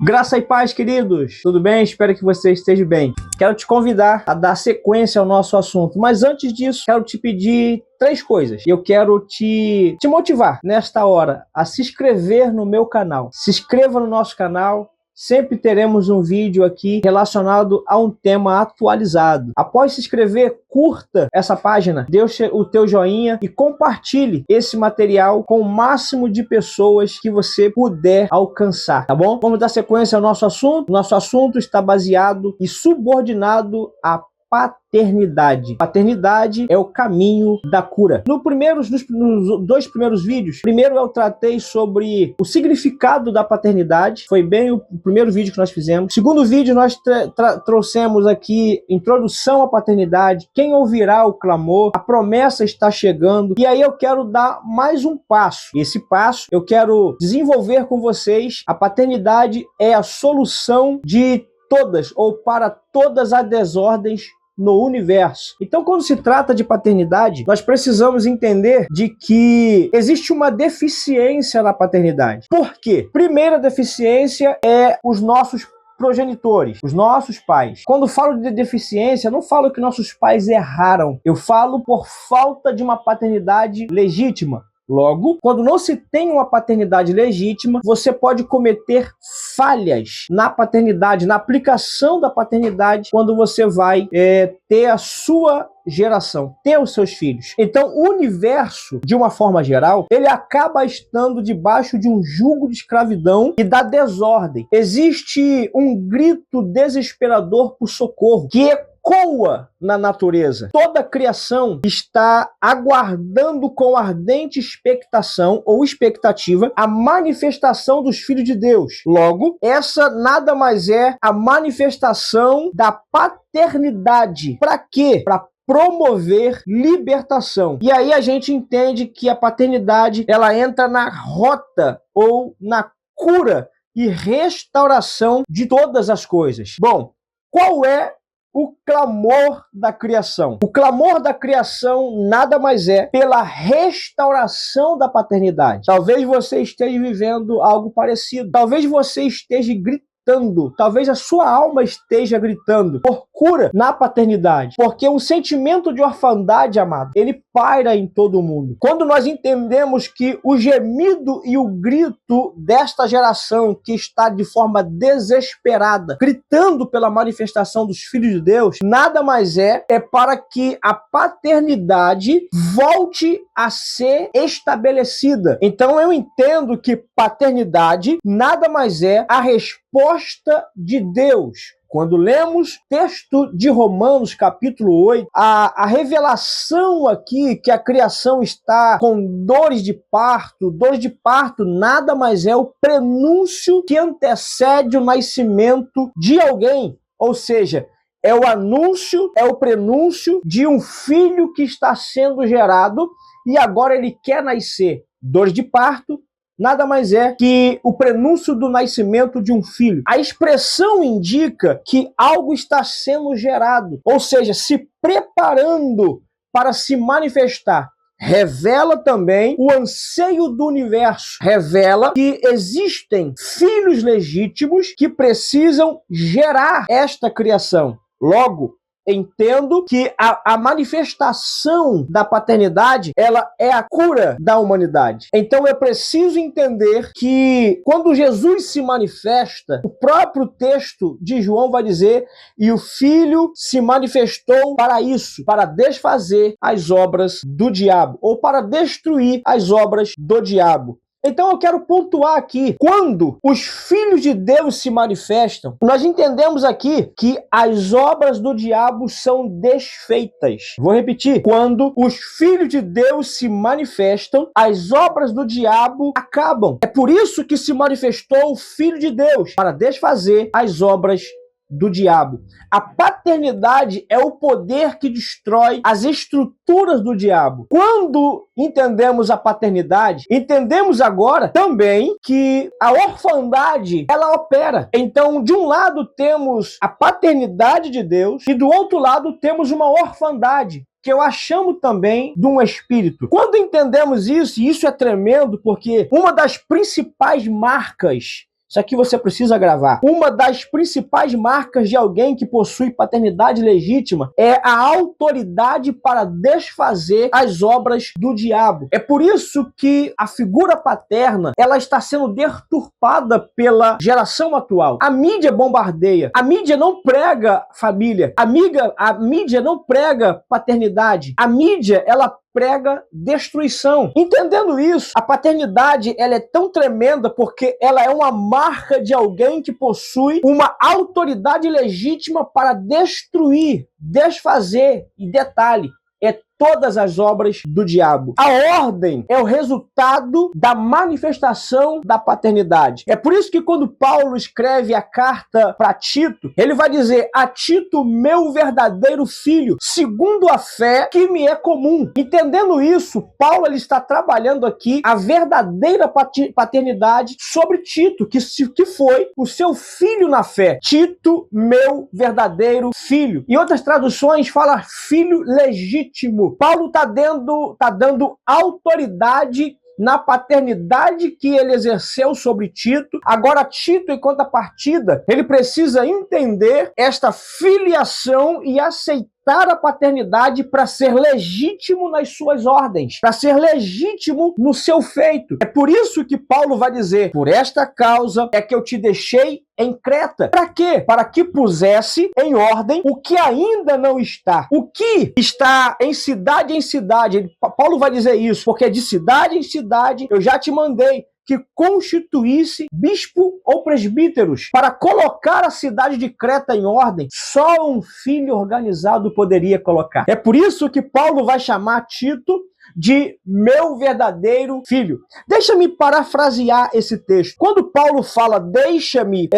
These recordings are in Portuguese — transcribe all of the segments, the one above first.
Graça e paz, queridos! Tudo bem? Espero que você esteja bem. Quero te convidar a dar sequência ao nosso assunto, mas antes disso, quero te pedir 3 coisas. Eu quero te motivar nesta hora a se inscrever no meu canal. Se inscreva no nosso canal. Sempre teremos um vídeo aqui relacionado a um tema atualizado. Após se inscrever, curta essa página, dê o teu joinha e compartilhe esse material com o máximo de pessoas que você puder alcançar, tá bom? Vamos dar sequência ao nosso assunto. Nosso assunto está baseado e subordinado à paternidade. Paternidade é o caminho da cura. Nos 2 primeiros vídeos, primeiro eu tratei sobre o significado da paternidade. Foi bem o primeiro vídeo que nós fizemos. Segundo vídeo, nós trouxemos aqui introdução à paternidade, quem ouvirá o clamor, a promessa está chegando. E aí eu quero dar mais um passo. Esse passo eu quero desenvolver com vocês. A paternidade é a solução de todas ou para todas as desordens no universo. Então, quando se trata de paternidade, nós precisamos entender de que existe uma deficiência na paternidade. Por quê? Primeira deficiência é os nossos progenitores, os nossos pais. Quando falo de deficiência, não falo que nossos pais erraram. Eu falo por falta de uma paternidade legítima. Logo, quando não se tem uma paternidade legítima, você pode cometer falhas na paternidade, na aplicação da paternidade, quando você vai ter a sua geração, ter os seus filhos. Então, o universo, de uma forma geral, ele acaba estando debaixo de um jugo de escravidão e da desordem. Existe um grito desesperador por socorro, que ecoa na natureza. Toda a criação está aguardando com ardente expectação ou expectativa a manifestação dos filhos de Deus. Logo, essa nada mais é a manifestação da paternidade. Para quê? Para promover libertação. E aí a gente entende que a paternidade, ela entra na rota ou na cura e restauração de todas as coisas. Bom, qual é o clamor da criação? O clamor da criação nada mais é pela restauração da paternidade. Talvez você esteja vivendo algo parecido. Talvez você esteja gritando. Talvez a sua alma esteja gritando por cura na paternidade. Porque um sentimento de orfandade, amado, ele paira em todo mundo. Quando nós entendemos que o gemido e o grito desta geração que está de forma desesperada, gritando pela manifestação dos filhos de Deus, nada mais é para que a paternidade volte a ser estabelecida. Então eu entendo que paternidade nada mais é a resposta de Deus. Quando lemos texto de Romanos, capítulo 8, a revelação aqui que a criação está com dores de parto nada mais é o prenúncio que antecede o nascimento de alguém. Ou seja, é o anúncio, é o prenúncio de um filho que está sendo gerado e agora ele quer nascer. Dores de parto nada mais é que o prenúncio do nascimento de um filho. A expressão indica que algo está sendo gerado, ou seja, se preparando para se manifestar. Revela também o anseio do universo. Revela que existem filhos legítimos que precisam gerar esta criação. Logo, entendo que a manifestação da paternidade, ela é a cura da humanidade. Então eu preciso entender que quando Jesus se manifesta, o próprio texto de João vai dizer, e o Filho se manifestou para isso, para desfazer as obras do diabo, ou para destruir as obras do diabo. Então eu quero pontuar aqui, quando os filhos de Deus se manifestam, nós entendemos aqui que as obras do diabo são desfeitas. Vou repetir, quando os filhos de Deus se manifestam, as obras do diabo acabam. É por isso que se manifestou o Filho de Deus, para desfazer as obras do diabo. A paternidade é o poder que destrói as estruturas do diabo. Quando entendemos a paternidade, entendemos agora também que a orfandade, ela opera. Então, de um lado temos a paternidade de Deus e do outro lado temos uma orfandade, que eu a chamo também de um espírito. Quando entendemos isso, e isso é tremendo, porque uma das principais marcas Isso aqui você precisa gravar. Uma das principais marcas de alguém que possui paternidade legítima é a autoridade para desfazer as obras do diabo. É por isso que a figura paterna, ela está sendo deturpada pela geração atual. A mídia bombardeia. A mídia não prega família. A mídia não prega paternidade. A mídia, ela prega destruição. Entendendo isso, a paternidade ela é tão tremenda porque ela é uma marca de alguém que possui uma autoridade legítima para destruir, desfazer e detalhe, todas as obras do diabo. A ordem é o resultado da manifestação da paternidade. É por isso que quando Paulo escreve a carta para Tito, ele vai dizer: a Tito, meu verdadeiro filho, segundo a fé que me é comum. Entendendo isso, Paulo ele está trabalhando aqui a verdadeira paternidade sobre Tito, que foi o seu filho na fé. Tito, meu verdadeiro filho. Em outras traduções fala filho legítimo. Paulo está dando autoridade na paternidade que ele exerceu sobre Tito. Agora, Tito, em contrapartida, ele precisa entender esta filiação e aceitar a paternidade para ser legítimo nas suas ordens, para ser legítimo no seu feito. É por isso que Paulo vai dizer: por esta causa é que eu te deixei em Creta. Para quê? Para que pusesse em ordem o que ainda não está. O que está em cidade. Paulo vai dizer isso, porque de cidade em cidade eu já te mandei que constituísse bispo ou presbíteros para colocar a cidade de Creta em ordem. Só um filho organizado poderia colocar. É por isso que Paulo vai chamar Tito de meu verdadeiro filho. Deixa-me parafrasear esse texto. Quando Paulo fala,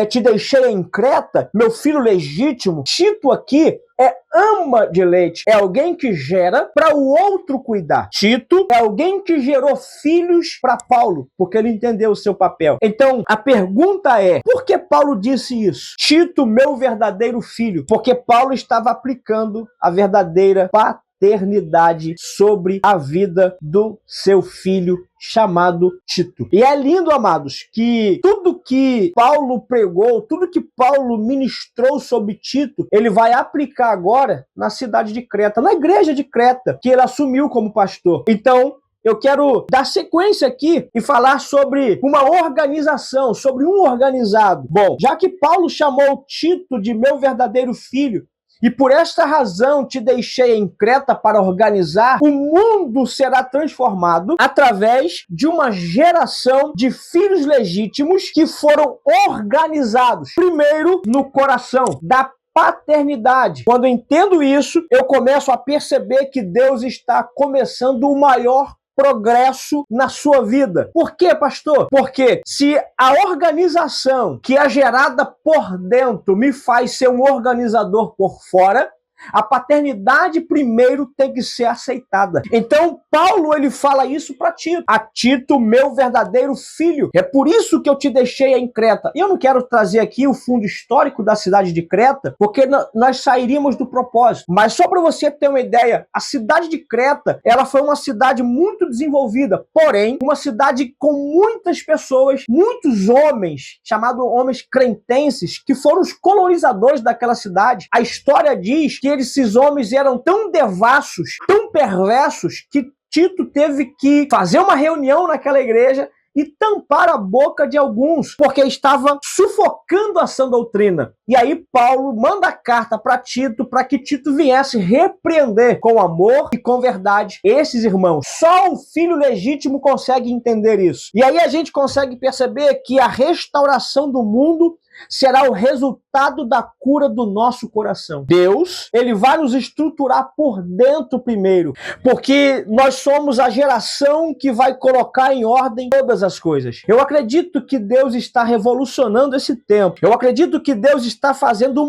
te deixei em Creta, meu filho legítimo, Tito aqui é ama de leite, é alguém que gera para o outro cuidar. Tito é alguém que gerou filhos para Paulo, porque ele entendeu o seu papel. Então, a pergunta é, por que Paulo disse isso? Tito, meu verdadeiro filho, porque Paulo estava aplicando a verdadeira paternidade sobre a vida do seu filho chamado Tito. E é lindo, amados, que tudo que Paulo pregou, tudo que Paulo ministrou sobre Tito, ele vai aplicar agora na cidade de Creta, na igreja de Creta, que ele assumiu como pastor. Então, eu quero dar sequência aqui e falar sobre uma organização, sobre um organizado. Bom, já que Paulo chamou Tito de meu verdadeiro filho, e por esta razão te deixei em Creta para organizar, o mundo será transformado através de uma geração de filhos legítimos que foram organizados, primeiro no coração da paternidade. Quando eu entendo isso, eu começo a perceber que Deus está começando o maior progresso na sua vida. Por quê, pastor? Porque se a organização que é gerada por dentro me faz ser um organizador por fora, a paternidade primeiro tem que ser aceitada. Então, Paulo, ele fala isso para Tito. A Tito, meu verdadeiro filho. É por isso que eu te deixei em Creta. E eu não quero trazer aqui o fundo histórico da cidade de Creta, porque nós sairíamos do propósito. Mas só para você ter uma ideia, a cidade de Creta, ela foi uma cidade muito desenvolvida, porém, uma cidade com muitas pessoas, muitos homens, chamados homens cretenses, que foram os colonizadores daquela cidade. A história diz que esses homens eram tão devassos, tão perversos, que Tito teve que fazer uma reunião naquela igreja e tampar a boca de alguns, porque estava sufocando a sã doutrina. E aí Paulo manda a carta para Tito, para que Tito viesse repreender com amor e com verdade esses irmãos. Só um filho legítimo consegue entender isso. E aí a gente consegue perceber que a restauração do mundo será o resultado da cura do nosso coração. Deus, ele vai nos estruturar por dentro primeiro, porque nós somos a geração que vai colocar em ordem todas as coisas. Eu acredito que Deus está revolucionando esse tempo. Eu acredito que Deus está fazendo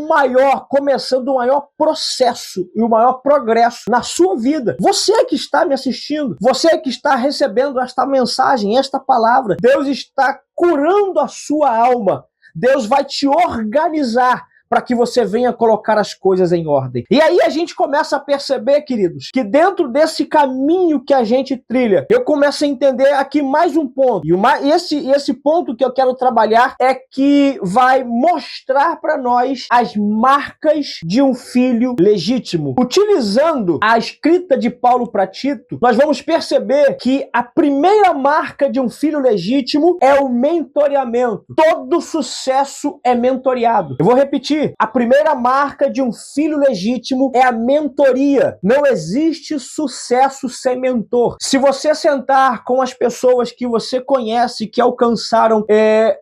começando o maior processo e o maior progresso na sua vida. Você que está me assistindo, você que está recebendo esta mensagem, esta palavra, Deus está curando a sua alma. Deus vai te organizar para que você venha colocar as coisas em ordem. E aí a gente começa a perceber, queridos, que dentro desse caminho que a gente trilha, eu começo a entender aqui mais um ponto. E esse ponto que eu quero trabalhar é que vai mostrar para nós as marcas de um filho legítimo. Utilizando a escrita de Paulo para Tito, nós vamos perceber que a primeira marca de um filho legítimo é o mentoreamento. Todo sucesso é mentoreado. Eu vou repetir. A primeira marca de um filho legítimo é a mentoria. Não existe sucesso sem mentor. Se você sentar com as pessoas que você conhece, que alcançaram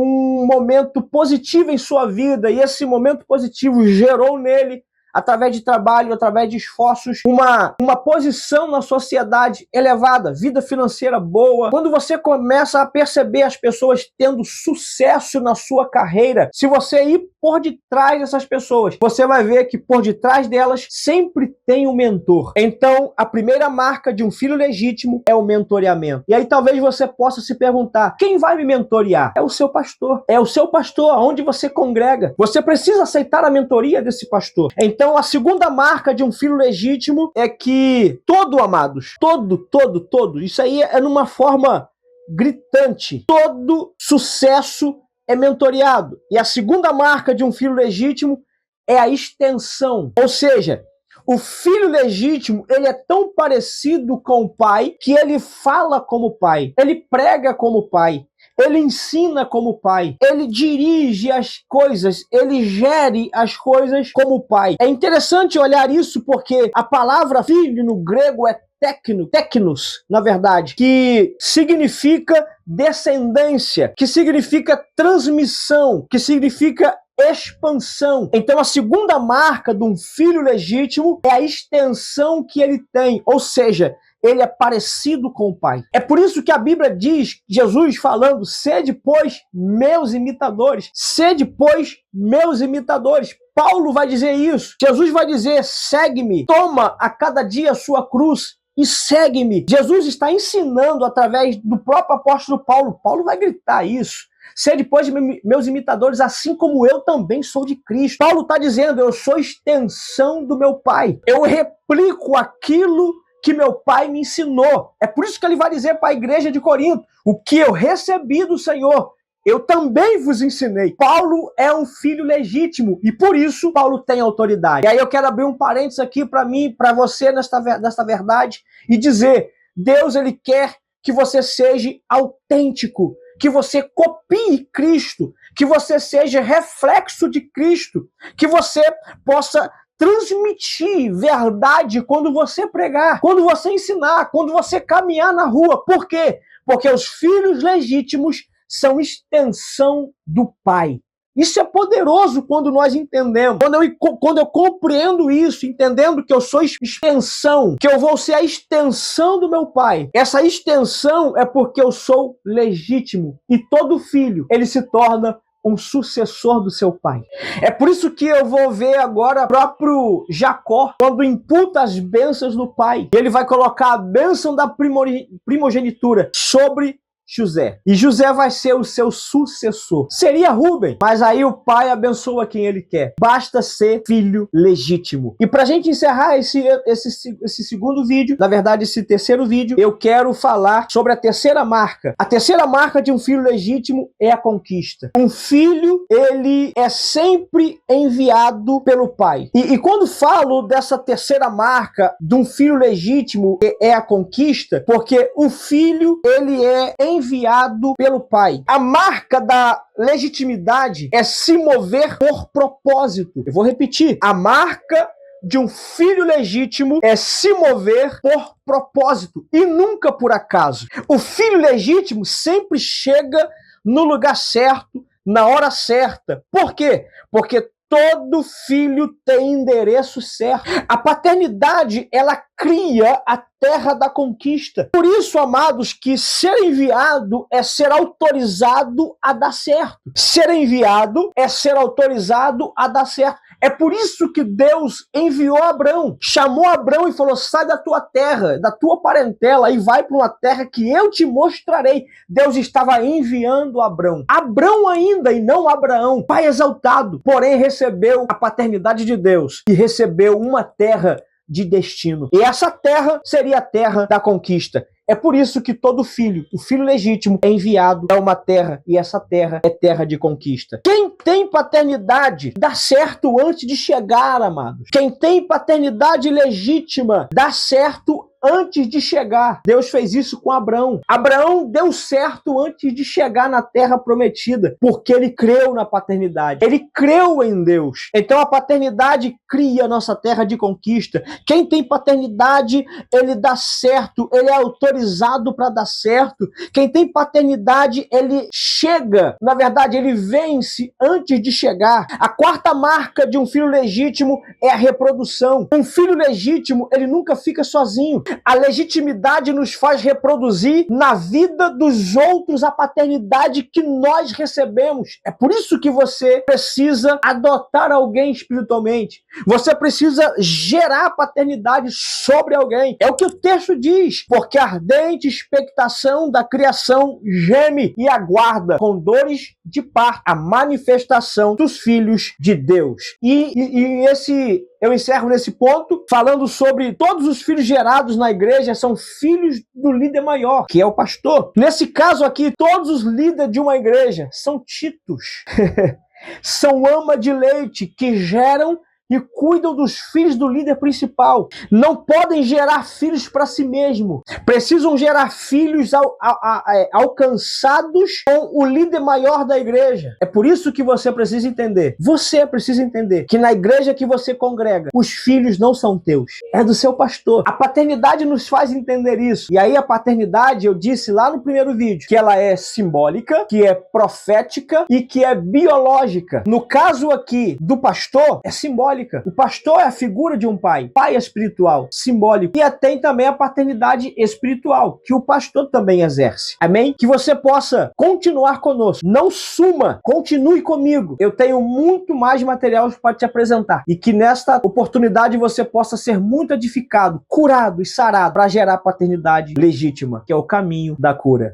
um momento positivo em sua vida, e esse momento positivo gerou nele, através de trabalho, através de esforços, uma posição na sociedade elevada, vida financeira boa. Quando você começa a perceber as pessoas tendo sucesso na sua carreira, se você ir por detrás dessas pessoas, você vai ver que por detrás delas sempre tem um mentor. Então, a primeira marca de um filho legítimo é o mentoreamento. E aí talvez você possa se perguntar, quem vai me mentorear? É o seu pastor. É o seu pastor, onde você congrega. Você precisa aceitar a mentoria desse pastor. Então, a segunda marca de um filho legítimo é que amados, todo, isso aí é numa forma gritante. Todo sucesso é mentoreado. E a segunda marca de um filho legítimo é a extensão. Ou seja, o filho legítimo, ele é tão parecido com o pai que ele fala como pai, ele prega como pai, ele ensina como pai, ele dirige as coisas, ele gere as coisas como pai. É interessante olhar isso porque a palavra filho no grego é teknos, na verdade, que significa descendência, que significa transmissão, que significa expansão. Então a segunda marca de um filho legítimo é a extensão que ele tem, ou seja, ele é parecido com o pai. É por isso que a Bíblia diz, Jesus falando, sede, pois, meus imitadores. Sede, pois, meus imitadores. Paulo vai dizer isso. Jesus vai dizer, segue-me, toma a cada dia a sua cruz e segue-me. Jesus está ensinando através do próprio apóstolo Paulo. Paulo vai gritar isso. Sede, pois, meus imitadores, assim como eu também sou de Cristo. Paulo está dizendo, eu sou extensão do meu pai. Eu replico aquilo que meu pai me ensinou. É por isso que ele vai dizer para a igreja de Corinto, o que eu recebi do Senhor, eu também vos ensinei. Paulo é um filho legítimo e por isso Paulo tem autoridade. E aí eu quero abrir um parênteses aqui para mim, para você nesta verdade e dizer, Deus ele quer que você seja autêntico, que você copie Cristo, que você seja reflexo de Cristo, que você possa transmitir verdade quando você pregar, quando você ensinar, quando você caminhar na rua. Por quê? Porque os filhos legítimos são extensão do Pai. Isso é poderoso quando nós entendemos. Quando eu compreendo isso, entendendo que eu sou extensão, que eu vou ser a extensão do meu Pai. Essa extensão é porque eu sou legítimo. E todo filho, ele se torna um sucessor do seu pai. É por isso que eu vou ver agora o próprio Jacó, quando imputa as bênçãos do pai. Ele vai colocar a bênção da primogenitura sobre José. E José vai ser o seu sucessor. Seria Rubem, mas aí o pai abençoa quem ele quer. Basta ser filho legítimo. E pra gente encerrar esse segundo vídeo, na verdade esse terceiro vídeo, eu quero falar sobre a terceira marca. A terceira marca de um filho legítimo é a conquista. Um filho, ele é sempre enviado pelo pai. E quando falo dessa terceira marca de um filho legítimo, é a conquista, porque o filho, ele é enviado pelo pai. A marca da legitimidade é se mover por propósito. Eu vou repetir. A marca de um filho legítimo é se mover por propósito e nunca por acaso. O filho legítimo sempre chega no lugar certo, na hora certa. Por quê? Porque todo filho tem endereço certo. A paternidade, ela cria a terra da conquista. Por isso, amados, que ser enviado é ser autorizado a dar certo. Ser enviado é ser autorizado a dar certo. É por isso que Deus enviou Abrão, chamou Abrão e falou: sai da tua terra, da tua parentela e vai para uma terra que eu te mostrarei. Deus estava enviando Abrão. Abrão ainda, e não Abraão, pai exaltado, porém recebeu a paternidade de Deus e recebeu uma terra de destino. E essa terra seria a terra da conquista. É por isso que todo filho, o filho legítimo, é enviado a uma terra, e essa terra é terra de conquista. Quem tem paternidade dá certo antes de chegar, amados. Quem tem paternidade legítima dá certo antes de chegar. Deus fez isso com Abraão. Abraão deu certo antes de chegar na terra prometida, porque ele creu na paternidade. Ele creu em Deus. Então a paternidade cria a nossa terra de conquista. Quem tem paternidade, ele dá certo, ele é autorizado para dar certo. Quem tem paternidade, ele chega, na verdade, ele vence antes de chegar. A quarta marca de um filho legítimo é a reprodução. Um filho legítimo, ele nunca fica sozinho. A legitimidade nos faz reproduzir na vida dos outros a paternidade que nós recebemos. É por isso que você precisa adotar alguém espiritualmente. Você precisa gerar paternidade sobre alguém. É o que o texto diz. Porque a ardente expectação da criação geme e aguarda com dores de parto a manifestação dos filhos de Deus. Eu encerro nesse ponto falando sobre todos os filhos gerados na igreja são filhos do líder maior, que é o pastor. Nesse caso aqui, todos os líderes de uma igreja são titos. São ama de leite que geram e cuidam dos filhos do líder principal. Não podem gerar filhos para si mesmo. Precisam gerar filhos alcançados com o líder maior da igreja. É por isso que você precisa entender. Você precisa entender que na igreja que você congrega, os filhos não são teus. É do seu pastor. A paternidade nos faz entender isso. E aí a paternidade, eu disse lá no primeiro vídeo, que ela é simbólica, que é profética e que é biológica. No caso aqui do pastor, é simbólica. O pastor é a figura de um pai espiritual, simbólico. E tem também a paternidade espiritual, que o pastor também exerce. Amém? Que você possa continuar conosco. Não suma, continue comigo. Eu tenho muito mais material para te apresentar. E que nesta oportunidade você possa ser muito edificado, curado e sarado para gerar paternidade legítima, que é o caminho da cura.